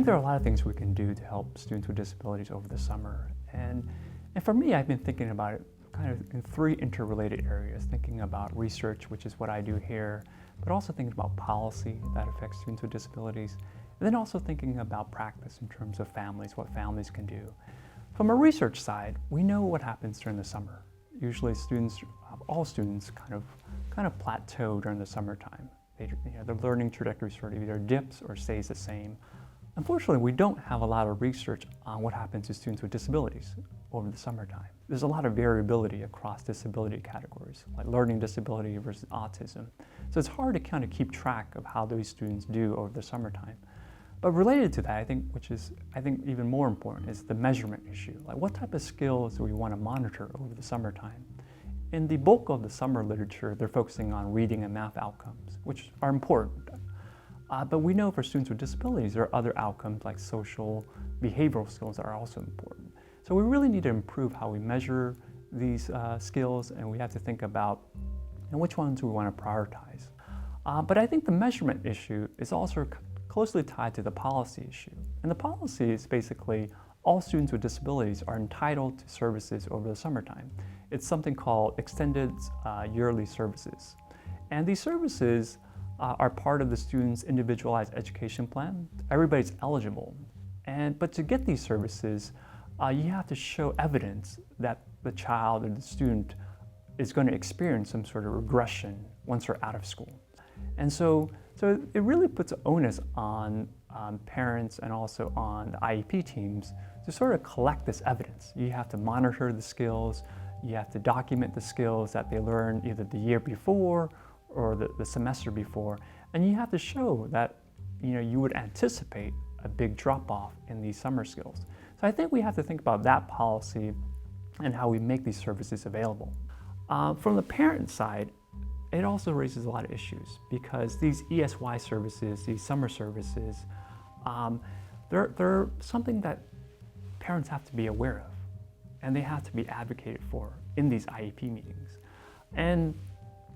think there are a lot of things we can do to help students with disabilities over the summer. And for me, I've been thinking about it kind of in three interrelated areas, thinking about research, which is what I do here, but also thinking about policy that affects students with disabilities, and then also thinking about practice in terms of families, what families can do. From a research side, we know what happens during the summer. Usually students, all students kind of plateau during the summertime. Their learning trajectory sort of either dips or stays the same. Unfortunately, we don't have a lot of research on what happens to students with disabilities over the summertime. There's a lot of variability across disability categories, like learning disability versus autism. So it's hard to kind of keep track of how those students do over the summertime. But related to that, which is even more important, is the measurement issue. Like, what type of skills do we want to monitor over the summertime? In the bulk of the summer literature, they're focusing on reading and math outcomes, which are important. But we know for students with disabilities, there are other outcomes like social, behavioral skills that are also important. So we really need to improve how we measure these skills, and we have to think about which ones we want to prioritize. But I think the measurement issue is also closely tied to the policy issue. And the policy is basically all students with disabilities are entitled to services over the summertime. It's something called extended yearly services. And these services are part of the student's individualized education plan. Everybody's eligible. But to get these services, you have to show evidence that the child or the student is going to experience some sort of regression once they're out of school. And so it really puts an onus on parents and also on the IEP teams to sort of collect this evidence. You have to monitor the skills, you have to document the skills that they learned either the year before or the semester before, and you have to show that you would anticipate a big drop-off in these summer skills. So I think we have to think about that policy and how we make these services available. From the parent side, it also raises a lot of issues because these ESY services, these summer services, they're something that parents have to be aware of, and they have to be advocated for in these IEP meetings. And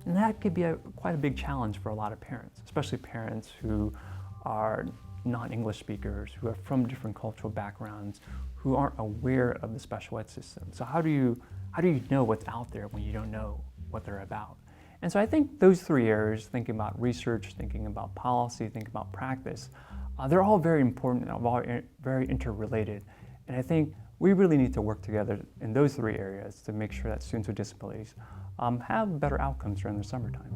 that could be quite a big challenge for a lot of parents, especially parents who are non-English speakers, who are from different cultural backgrounds, who aren't aware of the special ed system. So how do you know what's out there when you don't know what they're about? And so I think those three areas, thinking about research, thinking about policy, thinking about practice, they're all very important and all very interrelated. And I think we really need to work together in those three areas to make sure that students with disabilities have better outcomes during the summertime.